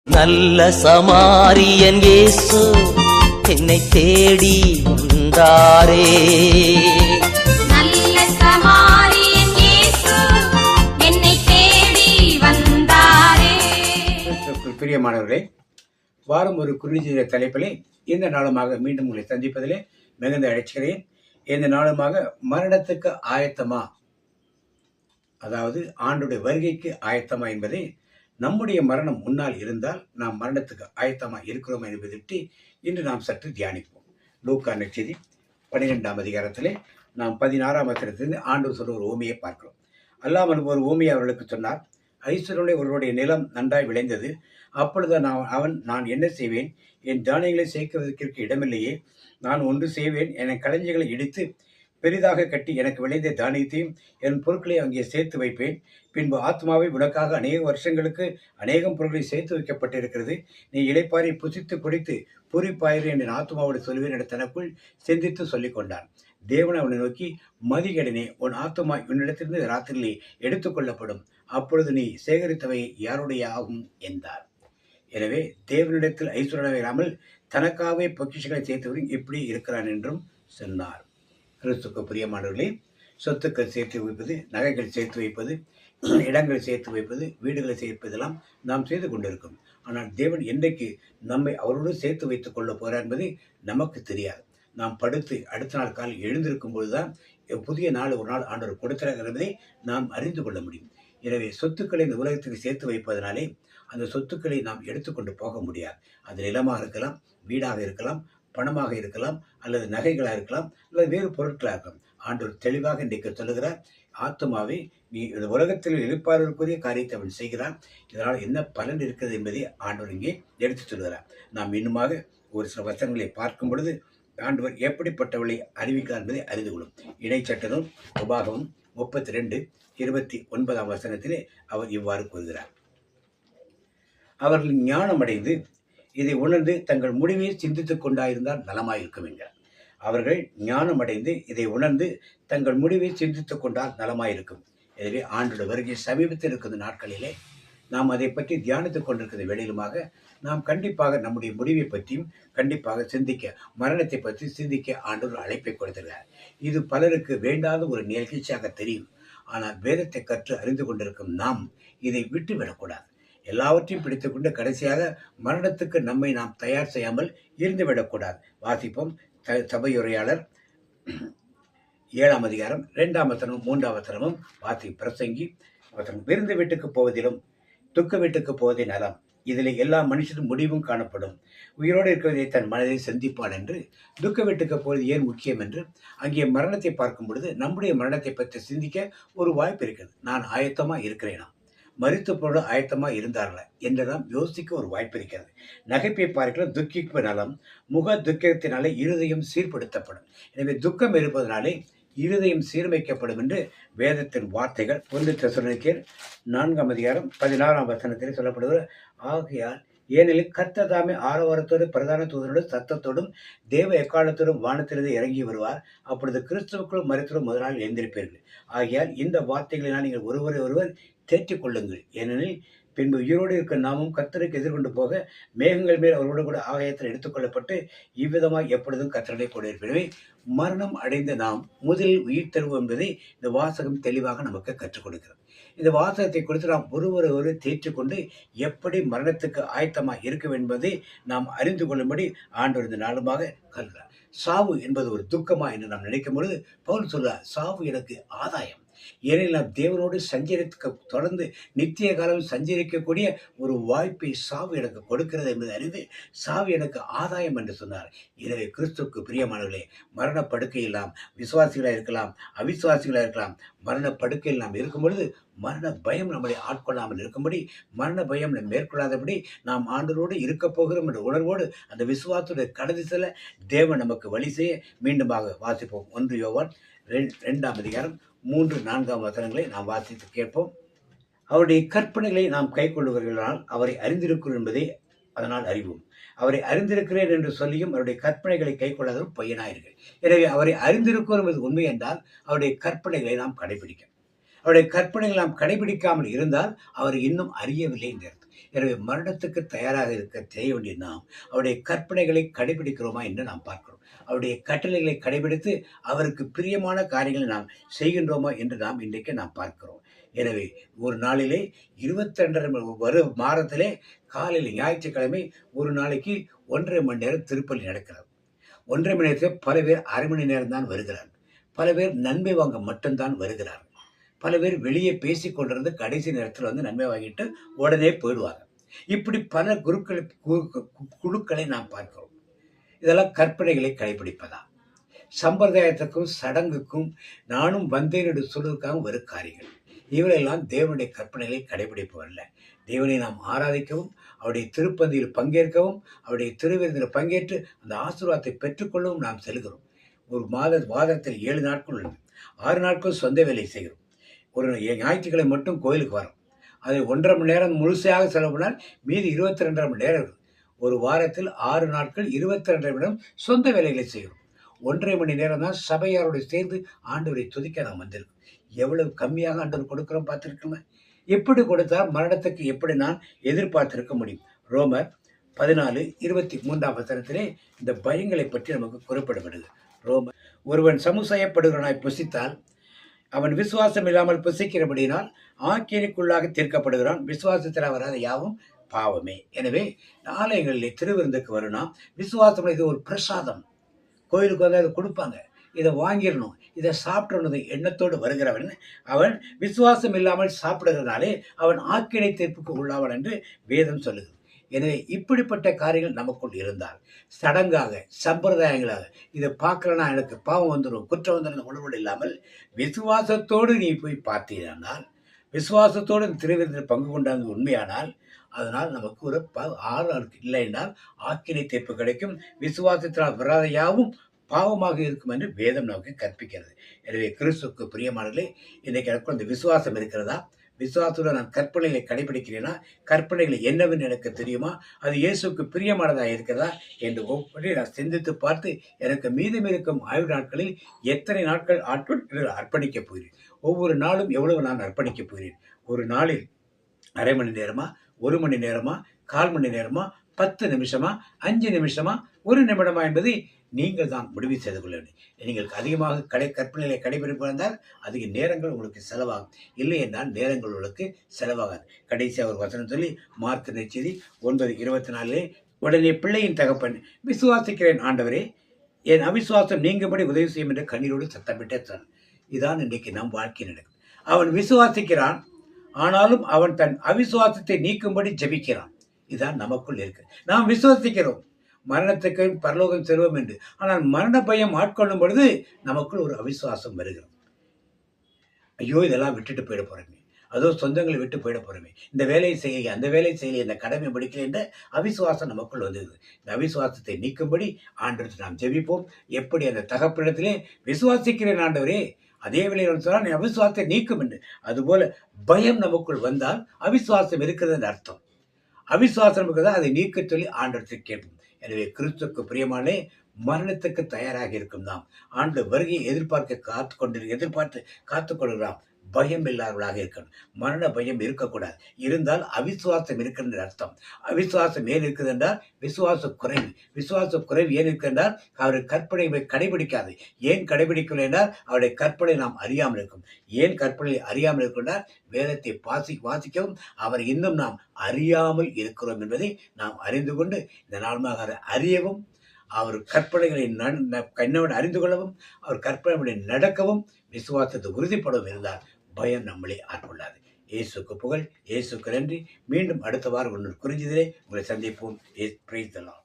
நல்ல சமாரியன் இயேசு என்னை தேடி வந்தாரே. நல்ல சமாரியன் இயேசு என்னை தேடி வந்தாரே. பிரியமானவர்களே, வாரம் ஒரு குறுஞ்செய்தி தலைப்பிலே இந்த நாளுமாக மீண்டும் உங்களை சந்திப்பதிலே மிகுந்த அழைக்கிறேன். இந்த நாளுமாக மரணத்துக்கு ஆயத்தமா, அதாவது ஆண்டுடைய வருகைக்கு ஆயத்தமா என்பதை, நம்முடைய மரணம் முன்னால் இருந்தால் நாம் மரணத்துக்கு ஆயத்தமா இருக்கிறோம் என்பதை இன்று நாம் சற்று தியானிப்போம். லூக்கா நற்செய்தி 12ஆம் அதிகாரத்திலே நாம் 16ஆம் வசனத்திலிருந்து ஆண்டவர் சொல்ற ஒரு ஊமையை பார்க்கிறோம். அல்லாமல் ஒரு ஊமையை அவர்களுக்கு சொன்னார். ஐஸ்வர்யுடைய ஒருவருடைய நிலம் நன்றாய் விளைந்தது. அப்பொழுது நான் என்ன செய்வேன்? என் தானியங்களை சேர்க்கிறதற்கு இடமில்லையே. நான் ஒன்று செய்வேன், என் களஞ்சியங்களை இடித்து பெரிதாக கட்டி எனக்கு விளைந்த தானியத்தையும் என் பொருட்களை அங்கே சேர்த்து வைப்பேன். பின்பு ஆத்மாவை உனக்காக அநேக வருஷங்களுக்கு அநேகம் பொருட்களை சேர்த்து வைக்கப்பட்டிருக்கிறது. நீ இளைப்பாறை புசித்து குடித்து பூரிப்பாயிரு என்று ஆத்மாவோடு சொல்வேன் என தனக்குள் சிந்தித்து சொல்லிக் கொண்டான். தேவன் அவனை நோக்கி, மதிகடனே, உன் ஆத்மா உன்னிடத்திலிருந்து ராத்திரிலே எடுத்துக்கொள்ளப்படும். அப்பொழுது நீ சேகரித்தவை யாருடைய ஆகும் என்றார். எனவே தேவனிடத்தில் ஐஸ்வர்யம் இராமல் தனக்காகவே பொக்கிஷங்களை சேர்த்தவர்கள் இப்படி இருக்கிறான் என்றும் சொன்னார். கிறிஸ்துக்கு பிரியமானவர்களே, சொத்துக்கள் சேர்த்து வைப்பது, நகைகள் சேர்த்து வைப்பது, இடங்களை சேர்த்து வைப்பது, வீடுகளை சேர்ப்பதெல்லாம் நாம் செய்து கொண்டிருக்கோம். ஆனால் தேவன் என்றைக்கு நம்மை அவரோடு சேர்த்து வைத்துக் கொள்ள போகிறார் என்பது நமக்கு தெரியாது. நாம் படுத்து அடுத்த நாள் காலையில் எழுந்திருக்கும் பொழுதுதான் புதிய நாள் ஒரு நாள் ஆண்டவர் கொடுக்கிறார் என்பதை நாம் அறிந்து கொள்ள முடியும். எனவே சொத்துக்களை இந்த உலகத்துக்கு சேர்த்து வைப்பதனாலே அந்த சொத்துக்களை நாம் எடுத்துக்கொண்டு போக முடியாது. அது நிலமாக இருக்கலாம், வீடாக இருக்கலாம், பணமாக இருக்கலாம், அல்லது நகைகளாக இருக்கலாம், அல்லது வேறு பொருட்களாக இருக்கலாம். ஆண்டவர் தெளிவாக இன்றைக்கு சொல்லுகிறார், ஆத்மாவை நீ இந்த உலகத்தில் எழுப்பாளருக்குரிய காரியத்தை அவன் செய்கிறான். இதனால் என்ன பலன் இருக்கிறது என்பதை ஆண்டவர் இங்கே எடுத்து சொல்கிறார். நாம் இன்னுமாக ஒரு சில வசனங்களை பார்க்கும் பொழுது ஆண்டவர் எப்படிப்பட்டவளை அறிவிக்கிறார் என்பதை அறிந்து கொள்ளும். இணைச்சட்டனும் உபாகமும் 32:29 வசனத்திலே அவர் இவ்வாறு கூறுகிறார். அவர்கள் ஞானம் அடைந்து இதை உணர்ந்து தங்கள் முடிவை சிந்தித்துக் கொண்டாயிருந்தால் நலமாயிருக்கும் என்கிறார். அவர்கள் ஞானம் அடைந்து இதை உணர்ந்து தங்கள் முடிவை சிந்தித்துக் கொண்டால் நலமாயிருக்கும். எனவே ஆண்டோட வருகை சமீபத்தில் இருக்கிற நாட்களிலே நாம் அதை பற்றி தியானித்துக் கொண்டிருக்கிற வேளையிலுமாக நாம் கண்டிப்பாக நம்முடைய முடிவை பற்றியும் கண்டிப்பாக சிந்திக்க, மரணத்தை பற்றி சிந்திக்க ஆண்டவர் அழைப்பை கொடுத்திருக்கிறார். இது பலருக்கு வேண்டாத ஒரு நிகழ்ச்சியாக தெரியும். ஆனால் வேதத்தை கற்று அறிந்து கொண்டிருக்கும் நாம் இதை விட்டுவிடக்கூடாது. எல்லாவற்றையும் பிடித்துக்கொண்டு கடைசியாக மரணத்துக்கு நம்மை நாம் தயார் செய்யாமல் இருந்துவிடக்கூடாது. வாசிப்போம். சபையுரையாளர் 7ஆம் அதிகாரம் 2ஆம் வசனமும் 3ஆம் வசனமும் வாசி. பிரசங்கி விருந்து வீட்டுக்கு போவதிலும் துக்க வீட்டுக்கு போவதே நலம். இதில் எல்லா மனுஷரும் முடிவும் காணப்படும். உயிரோடு இருக்கிறதை தன் மனதை சிந்திப்பான் என்று. துக்க வீட்டுக்கு போவது ஏன் முக்கியம் என்று அங்கே மரணத்தை பார்க்கும் பொழுது நம்முடைய மரணத்தை பற்றி சிந்திக்க ஒரு வாய்ப்பு இருக்கிறது. நான் ஆயத்தமா இருக்கிறேனா, மரித்த பொருள் ஆயத்தமா இருந்தார்களா என்றெல்லாம் யோசிக்க ஒரு வாய்ப்பு இருக்கிறது. நகைப்பை பார்க்கிற துக்கிப்பு நலம், முக துக்கத்தினாலே இருதயம் சீர்படுத்தப்படும். எனவே துக்கம் இருப்பதனாலே இருதயம் சீர்மைக்கப்படும் என்று வேதத்தின் வார்த்தைகள் 1 தெசலோனிக்கேயர் 4ஆம் அதிகாரம் 16ஆம் வசனத்தில் சொல்லப்படுவது. ஆகையால் ஏனெனில் கர்த்தர் தாமே ஆரவாரத்தோடு பிரதான தூதரோடு சத்தத்தோடும் தேவ எக்காலத்தோடும் வானத்திலிருந்து இறங்கி வருவார். அப்பொழுது கிறிஸ்துவுக்குள் மரித்தோரும் முதல் நாள் எழுந்திருப்பீர்கள். ஆகையால் இந்த வார்த்தைகளினால் நீங்கள் ஒருவரை ஒருவர் தேற்றிக் கொள்ளுங்கள். ஏனெனில் பின்பு உயிரோடு இருக்க நாமும் கர்த்தருக்கு எதிர்கொண்டு போக மேகங்கள் மேல் அவரோடு கூட ஆகாயத்தில் எடுத்துக்கொள்ளப்பட்டு இவ்விதமாய் எப்பொழுதும் கர்த்தரை கூட இருப்பேன். மரணம் அடைந்த நாம் முதலில் உயிர் தருவோம் என்பதை இந்த வாசகம் தெளிவாக நமக்கு கற்றுக் கொடுக்கிறது. இந்த வாசகத்தை குறித்து நாம் ஒருவரை ஒருவர் தேற்றிக்கொண்டு எப்படி மரணத்துக்கு ஆயத்தமாக இருக்கும் என்பதை நாம் அறிந்து கொள்ளும்படி ஆண்டவர் இந்த நாளுமாக கல்கிறார். சாவு என்பது ஒரு துக்கமா என்று நாம் நினைக்கும் பொழுது பவுல் சொல்றார், சாவு எனக்கு ஆதாயம். ஏனெனில் நாம் தேவனோடு சஞ்சரிக்க தொடர்ந்து நித்திய காலம் சஞ்சரிக்கக்கூடிய ஒரு வாய்ப்பை சாவு எனக்கு கொடுக்கிறது என்பதை அறிந்து சாவு எனக்கு ஆதாயம் என்று சொன்னார். எனவே கிறிஸ்துவுக்கு பிரியமானவர்களே, மரண படுக்கையில் நாம் விசுவாசிகளாக இருக்கலாம், அவிசுவாசிகளாக இருக்கலாம். மரண படுக்கையில் நாம் இருக்கும் பொழுது மரண பயம் நம்மளை ஆட்கொள்ளாமல் இருக்கும்படி, மரண பயம் மேற்கொள்ளாதபடி நாம் ஆண்டவரோடு இருக்க போகிறோம் என்ற உணர்வோடு அந்த விசுவாசத்துடைய கடந்து செல்ல தேவன் நமக்கு வழி செய்ய மீண்டுமாக வாசிப்போம். 1 யோவான் 2ஆம் அதிகாரம் 3-4 வசனங்களை நாம் வாசித்து கேட்போம். அவருடைய கற்பனைகளை நாம் கை கொள்ளுவர்களால் அவரை அறிந்திருக்கிறோம் என்பதை அதனால் அறிவோம். அவரை அறிந்திருக்கிறேன் என்று சொல்லியும் அவருடைய கற்பனைகளை கை கொள்ளாதவரும் பொய்யனாயிருங்கள். எனவே அவரை அறிந்திருக்கிறோம் என்பது உண்மை என்றால் அவருடைய கற்பனைகளை நாம் கடைபிடிக்க, அவருடைய கற்பனைகளை நாம் கடைபிடிக்காமல் இருந்தால் அவரை இன்னும் அறியவில்லை என்று அர்த்தம். எனவே மரணத்துக்கு தயாராக இருக்க செய்ய வேண்டிய நாம் அவருடைய கற்பனைகளை கடைபிடிக்கிறோமா என்று நாம் பார்க்கிறோம். அவருடைய கட்டளைகளை கடைபிடித்து அவருக்கு பிரியமான காரியங்களை நாம் செய்கின்றோமா என்று நாம் இன்றைக்கு நாம் பார்க்கிறோம். எனவே ஒரு நாளிலே 22 மாதத்திலே காலையில் ஞாயிற்றுக்கிழமை ஒரு நாளைக்கு 1.5 மணி நேரம் திருப்பலி நடக்கிறது. 1.5 மணி நேரத்தில் பல பேர் அரை மணி நேரம் தான் வருகிறார். பல பேர் நன்மை வாங்க மட்டும்தான் வருகிறார். பல பேர் வெளியே பேசி கொண்டிருந்து கடைசி நேரத்தில் வந்து நன்மை வாங்கிட்டு உடனே போயிடுவாங்க. இப்படி பல குழுக்களை நாம் பார்க்கிறோம். இதெல்லாம் கற்பனைகளை கடைபிடிப்பதா? சம்பிரதாயத்துக்கும் சடங்குக்கும் நானும் வந்தேன் என்று சொல்வதற்காக வரும் காரியங்கள் இவரெல்லாம் தேவனுடைய கற்பனைகளை கடைபிடிப்பவல்ல. தேவனை நாம் ஆராதிக்கவும் அவருடைய திருப்பந்தியில் பங்கேற்கவும் அவருடைய திருவிருந்தில் பங்கேற்று அந்த ஆசீர்வாதத்தை பெற்றுக்கொள்ளவும் நாம் செல்கிறோம். ஒரு வாரத்தில் 7 நாட்கள் உள்ளது. 6 நாட்கள் சொந்த வேலை செய்கிறோம். ஒரு ஞாயிற்றுக்கிழமை மட்டும் கோயிலுக்கு வரோம். அதை 1.5 மணி நேரம் முழுசாக செலவு பண்ணால் மீதி 22.5 மணி நேரம் இருக்குது. ஒரு வாரத்தில் 6 நாட்கள் 22 நிமிடம் சொந்த வேலைகளை செய்கிறோம். 1.5 மணி நேரம் தான் சபையாரோடு சேர்ந்து ஆண்டவரை துதிக்க நாம் வந்திருக்கோம். எவ்வளவு கம்மியாக ஆண்டவர் கொடுக்குறோம் பார்த்துருக்கோமே. எப்படி கொடுத்தால் மரணத்துக்கு எப்படி நான் எதிர்பார்த்திருக்க முடியும்? ரோமர் 14:23 இந்த பயங்களை பற்றி நமக்கு குறிப்பிடப்படுது. ரோமர், ஒருவன் சமுசயப்படுகிறவனாய் புசித்தால் அவன் விசுவாசம் இல்லாமல் புசிக்கிறபடியினால் ஆக்கினைக்குள்ளாக தீர்க்கப்படுகிறான். விசுவாசத்தில் வராத யாவும் பாவமே. எனவே ஆலயங்களிலே திருவிருந்துக்கு வரணும். விசுவாசம் இது ஒரு பிரசாதம். கோயிலுக்கு வந்து அதை கொடுப்பாங்க. இதை வாங்கிடணும், இதை சாப்பிடணும் எண்ணத்தோடு வருகிறவன் அவன் விசுவாசம் இல்லாமல் சாப்பிடுகிறதுனாலே அவன் ஆக்கினை தீர்ப்புக்கு உள்ளாவன் என்று வேதம் சொல்லுது. எனவே இப்படிப்பட்ட காரியங்கள் நமக்குள் இருந்தால் சடங்காக சம்பிரதாயங்களாக இதை பார்க்கலன்னா எனக்கு பாவம் வந்துடும், குற்றம் வந்துடும் உணர்வு இல்லாமல் விசுவாசத்தோடு நீ போய் பார்த்தீனால், விசுவாசத்தோடு திருவிருந்தில் பங்கு கொண்டாந்து உண்மையானால், அதனால் நமக்கு ஒரு 6 நாளுக்கு இல்லை என்றால் ஆக்கினை தீர்ப்பு கிடைக்கும். விசுவாசத்தினால் வராத யாவும் பாவமாக இருக்கும் என்று வேதம் நமக்கு கற்பிக்கிறது. எனவே கிறிஸ்துவுக்கு பிரியமானவர்களே, இன்றைக்கு எனக்கு அந்த விசுவாசம் இருக்கிறதா? விசுவாசத்துடன் நான் கற்பனைகளை கடைபிடிக்கிறேனா? கற்பனைகளை என்னவென்று எனக்கு தெரியுமா? அது இயேசுக்கு பிரியமானதாக இருக்கிறதா என்று ஒவ்வொரு நான் சிந்தித்து பார்த்து எனக்கு மீதம் இருக்கும் ஆய்வு நாட்களில் எத்தனை நாட்கள் அர்ப்பணிக்கப் போகிறேன், ஒவ்வொரு நாளும் எவ்வளவு நான் அர்ப்பணிக்கப் போகிறேன். ஒரு நாளில் அரை மணி நேரமா, 1 மணி நேரமா, 1/4 மணி நேரமா, 10 நிமிஷமா, 5 நிமிஷமா, 1 நிமிடமா என்பதை நீங்கள் தான் முடிவு செய்து கொள்ள வேண்டும். நீங்கள் அதிகமாக கற்பனைகளை கடைபிடிப்பதால் அதிக நேரங்கள் உங்களுக்கு செலவாகும். இல்லை என்றால் நேரங்கள் உங்களுக்கு செலவாகாது. கடைசியாக ஒரு வசனம் சொல்லி மார்க் நற்செய்தி 9:24 உடனே பிள்ளையின் தகப்பன், விசுவாசிக்கிறேன் ஆண்டவரே, என் அவிசுவாசம் நீங்கும்படி உதவி செய்யும் என்று கண்ணீரோடு சத்தமிட்டே சொன்னான். இதான் இன்றைக்கு நம் வாழ்க்கை நடக்கும். அவன் விசுவாசிக்கிறான், ஆனாலும் அவன் தன் அவிசுவாசத்தை நீக்கும்படி ஜெபிக்கிறான். இதுதான் நமக்குள் இருக்கு. நாம் விசுவாசிக்கிறோம் மரணத்துக்கு பரலோகம் செல்வோம் என்று, ஆனால் மரண பயம் ஆட்கொள்ளும் பொழுது நமக்குள் ஒரு அவிசுவாசம் வருகிறது. ஐயோ, இதெல்லாம் விட்டுட்டு போயிட போறேமே, அதோ சொந்தங்களை விட்டு போயிட போறோமே, இந்த வேலையை செய்ய அந்த வேலையை செய்ய இந்த கடமை படிக்கல என்ற அவிசுவாசம் நமக்குள் வந்தது. இந்த அவிசுவாசத்தை நீக்கும்படி ஆண்டவருக்கு நாம் ஜெபிப்போம். எப்படி அந்த தகப்பனிடத்திலே விசுவாசிக்கிறேன் ஆண்டவரே, அதே வேளையில் சொன்னால் நீ அவிசுவாசத்தை நீக்கும் என்று, அதுபோல பயம் நமக்குள் வந்தால் அவிசுவாசம் இருக்கிறது என்று அர்த்தம். அவிசுவாசம் இருக்கிறதா அதை நீக்க சொல்லி ஆண்டவருக்கு கேட்போம். எனவே கிறிஸ்துவுக்கு பிரியமானே, மரணத்துக்கு தயாராக இருக்கும் நாம் ஆண்டு வருகையை எதிர்பார்த்து காத்துக்கொள்கிறோம். பயம் இல்லாதவர்களாக இருக்கணும். மரண பயம் இருக்கக்கூடாது. இருந்தால் அவிசுவாசம் இருக்கிறது அர்த்தம். அவிசுவாசம் ஏன் இருக்குது என்றால் விசுவாச குறைவு ஏன் இருக்கு என்றால் அவருடைய கற்பனை கடைபிடிக்காது. ஏன் கடைபிடிக்கவில்லை என்றால் அவருடைய கற்பனை நாம் அறியாமல் இருக்கும். ஏன் கற்பனை அறியாமல் இருக்கின்றால் வேதத்தை வாசிக்கவும் அவர் இன்னும் நாம் அறியாமல் இருக்கிறோம் என்பதை நாம் அறிந்து கொண்டு இந்த நாளுமாக அறியவும், அவர் கற்பனைகளை கண்ணோடு அறிந்து கொள்ளவும், அவர் கற்பனை நடக்கவும், விசுவாசத்தை உறுதிப்படவும் இருந்தால் பயம் நம்மளை ஆட்கொள்ளாது. இயேசுக்கு புகழ், இயேசுக்கு நன்றி. மீண்டும் அடுத்த வாரம் ஒன்று குறிஞ்சதிலே உங்களை சந்திப்போம். Praise the Lord.